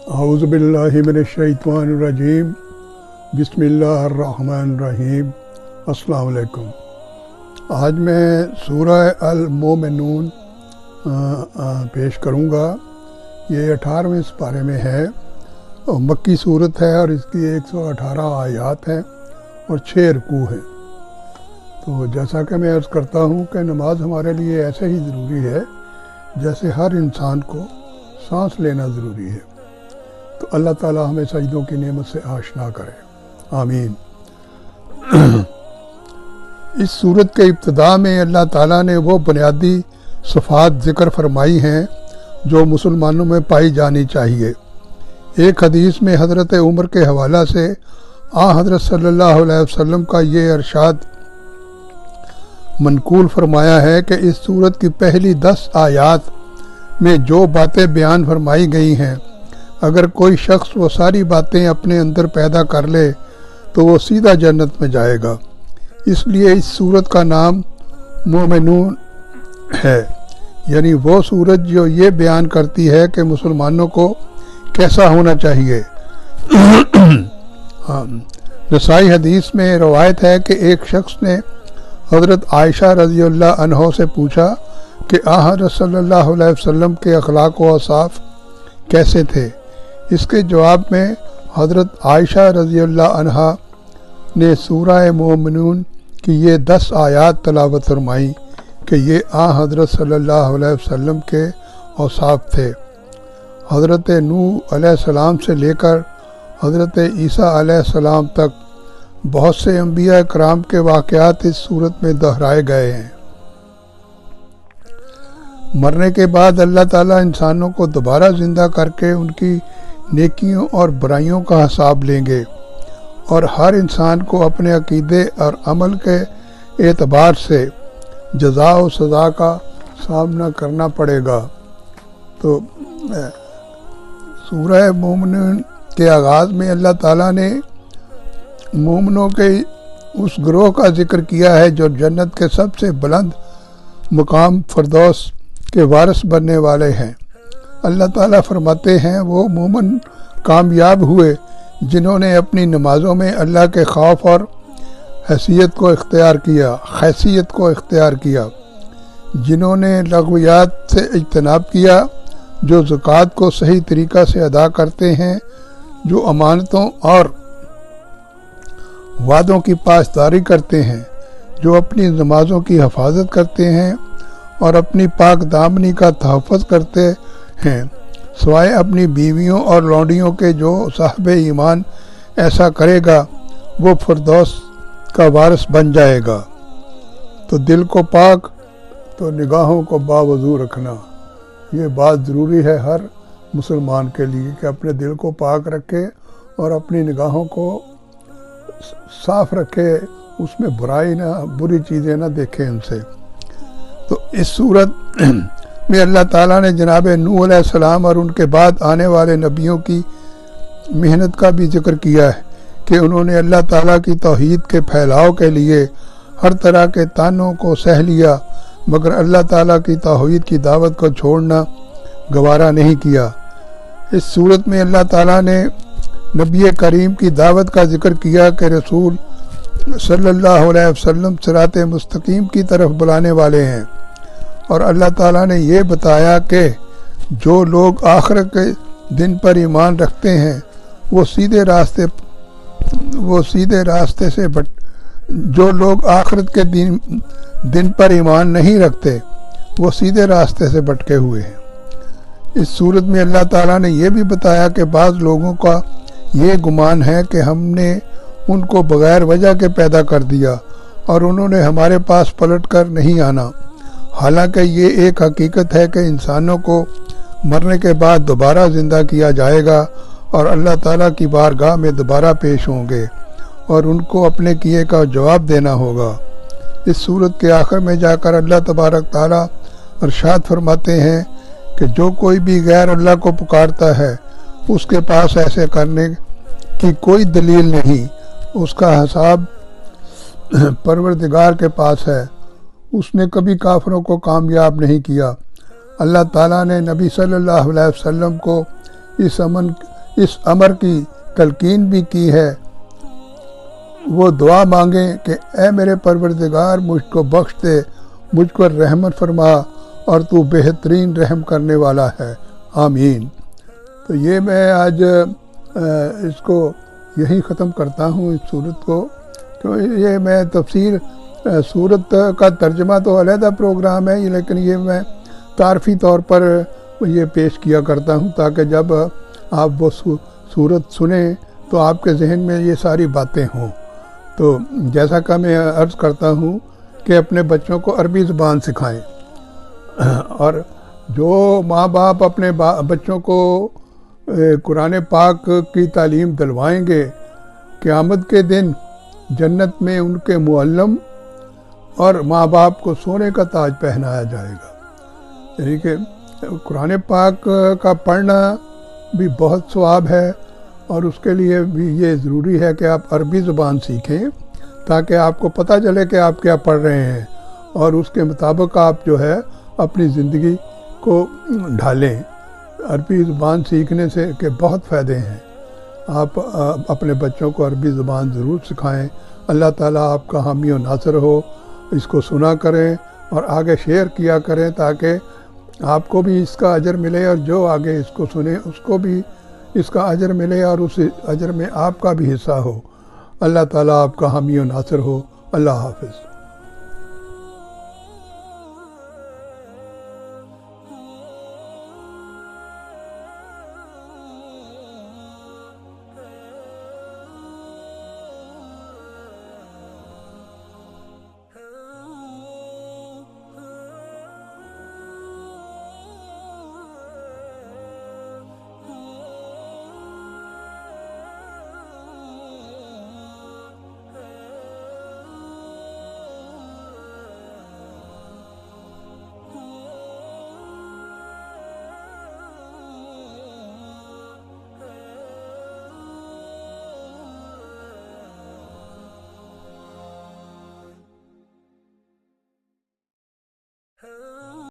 اعوذ باللہ من الشیطان الرجیم بسم اللہ الرحمن الرحیم۔ السلام علیکم۔ آج میں سورہ المومنون پیش کروں گا۔ یہ 18ویں سپارے میں ہے اور مکی صورت ہے اور اس کی 118 آیات ہیں اور 6 رکوع ہیں۔ تو جیسا کہ میں عرض کرتا ہوں کہ نماز ہمارے لیے ایسے ہی ضروری ہے جیسے ہر انسان کو سانس لینا ضروری ہے۔ تو اللہ تعالیٰ ہمیں سجدوں کی نعمت سے آشنا کرے، آمین۔ اس سورت کے ابتدا میں اللہ تعالیٰ نے وہ بنیادی صفات ذکر فرمائی ہیں جو مسلمانوں میں پائی جانی چاہیے۔ ایک حدیث میں حضرت عمر کے حوالہ سے حضرت صلی اللہ علیہ وسلم کا یہ ارشاد منقول فرمایا ہے کہ اس سورت کی پہلی 10 آیات میں جو باتیں بیان فرمائی گئی ہیں، اگر کوئی شخص وہ ساری باتیں اپنے اندر پیدا کر لے تو وہ سیدھا جنت میں جائے گا۔ اس لیے اس سورت کا نام مومنون ہے، یعنی وہ سورت جو یہ بیان کرتی ہے کہ مسلمانوں کو کیسا ہونا چاہیے۔ نسائی حدیث میں روایت ہے کہ ایک شخص نے حضرت عائشہ رضی اللہ عنہ سے پوچھا کہ حضرت صلی اللہ علیہ وسلم کے اخلاق و اوصاف کیسے تھے۔ اس کے جواب میں حضرت عائشہ رضی اللہ عنہا نے سورہ مومنون کی یہ 10 آیات تلاوت فرمائی کہ یہ حضرت صلی اللہ علیہ وسلم کے اوصاف تھے۔ حضرت نوح علیہ السلام سے لے کر حضرت عیسیٰ علیہ السلام تک بہت سے انبیاء کرام کے واقعات اس صورت میں دہرائے گئے ہیں۔ مرنے کے بعد اللہ تعالیٰ انسانوں کو دوبارہ زندہ کر کے ان کی نیکیوں اور برائیوں کا حساب لیں گے اور ہر انسان کو اپنے عقیدے اور عمل کے اعتبار سے جزا و سزا کا سامنا کرنا پڑے گا۔ تو سورہ مومنون کے آغاز میں اللہ تعالیٰ نے مومنوں کے اس گروہ کا ذکر کیا ہے جو جنت کے سب سے بلند مقام فردوس کے وارث بننے والے ہیں۔ اللہ تعالیٰ فرماتے ہیں وہ مومن کامیاب ہوئے جنہوں نے اپنی نمازوں میں اللہ کے خوف اور حیثیت کو اختیار کیا، جنہوں نے لغویات سے اجتناب کیا، جو زکوٰۃ کو صحیح طریقہ سے ادا کرتے ہیں، جو امانتوں اور وعدوں کی پاسداری کرتے ہیں، جو اپنی نمازوں کی حفاظت کرتے ہیں اور اپنی پاک دامنی کا تحفظ کرتے ہیں، سوائے اپنی بیویوں اور لونڈیوں کے۔ جو صاحب ایمان ایسا کرے گا وہ فردوس کا وارث بن جائے گا۔ تو دل کو پاک تو نگاہوں کو باوضو رکھنا، یہ بات ضروری ہے ہر مسلمان کے لیے کہ اپنے دل کو پاک رکھے اور اپنی نگاہوں کو صاف رکھے، اس میں بری چیزیں نہ دیکھیں ان سے۔ تو اس صورت میں اللہ تعالیٰ نے جناب نوح علیہ السلام اور ان کے بعد آنے والے نبیوں کی محنت کا بھی ذکر کیا ہے کہ انہوں نے اللہ تعالیٰ کی توحید کے پھیلاؤ کے لیے ہر طرح کے طعنوں کو سہ لیا، مگر اللہ تعالیٰ کی توحید کی دعوت کو چھوڑنا گوارا نہیں کیا۔ اس صورت میں اللہ تعالیٰ نے نبی کریم کی دعوت کا ذکر کیا کہ رسول صلی اللہ علیہ وسلم صراط مستقیم کی طرف بلانے والے ہیں، اور اللہ تعالیٰ نے یہ بتایا کہ جو لوگ آخرت کے دن پر ایمان رکھتے ہیں وہ سیدھے راستے سے جو لوگ آخرت کے دن پر ایمان نہیں رکھتے وہ سیدھے راستے سے بھٹکے ہوئے ہیں۔ اس صورت میں اللہ تعالیٰ نے یہ بھی بتایا کہ بعض لوگوں کا یہ گمان ہے کہ ہم نے ان کو بغیر وجہ کے پیدا کر دیا اور انہوں نے ہمارے پاس پلٹ کر نہیں آنا، حالانکہ یہ ایک حقیقت ہے کہ انسانوں کو مرنے کے بعد دوبارہ زندہ کیا جائے گا اور اللہ تعالیٰ کی بارگاہ میں دوبارہ پیش ہوں گے اور ان کو اپنے کیے کا جواب دینا ہوگا۔ اس صورت کے آخر میں جا کر اللہ تبارک تعالیٰ ارشاد فرماتے ہیں کہ جو کوئی بھی غیر اللہ کو پکارتا ہے اس کے پاس ایسے کرنے کی کوئی دلیل نہیں، اس کا حساب پروردگار کے پاس ہے، اس نے کبھی کافروں کو کامیاب نہیں کیا۔ اللہ تعالیٰ نے نبی صلی اللہ علیہ وسلم کو اس اس امر کی تلقین بھی کی ہے، وہ دعا مانگیں کہ اے میرے پروردگار مجھ کو بخش دے، مجھ پر رحمت فرما اور تو بہترین رحم کرنے والا ہے، آمین۔ تو یہ میں آج اس کو یہی ختم کرتا ہوں، اس صورت کو، تو یہ میں تفسیر صورت کا ترجمہ تو علیحدہ پروگرام ہے، لیکن یہ میں تعارفی طور پر یہ پیش کیا کرتا ہوں تاکہ جب آپ وہ صورت سنیں تو آپ کے ذہن میں یہ ساری باتیں ہوں۔ تو جیسا کہ میں عرض کرتا ہوں کہ اپنے بچوں کو عربی زبان سکھائیں، اور جو ماں باپ اپنے بچوں کو قرآن پاک کی تعلیم دلوائیں گے، قیامت کے دن جنت میں ان کے معلم اور ماں باپ کو سونے کا تاج پہنایا جائے گا۔ یعنی کہ قرآن پاک کا پڑھنا بھی بہت ثواب ہے، اور اس کے لیے بھی یہ ضروری ہے کہ آپ عربی زبان سیکھیں تاکہ آپ کو پتہ چلے کہ آپ کیا پڑھ رہے ہیں، اور اس کے مطابق آپ جو ہے اپنی زندگی کو ڈھالیں۔ عربی زبان سیکھنے سے کے بہت فائدے ہیں، آپ اپنے بچوں کو عربی زبان ضرور سکھائیں۔ اللہ تعالیٰ آپ کا حامی و ناصر ہو۔ اس کو سنا کریں اور آگے شیئر کیا کریں تاکہ آپ کو بھی اس کا اجر ملے، اور جو آگے اس کو سنے اس کو بھی اس کا اجر ملے، اور اس اجر میں آپ کا بھی حصہ ہو۔ اللہ تعالیٰ آپ کا حامی و ناصر ہو۔ اللہ حافظ۔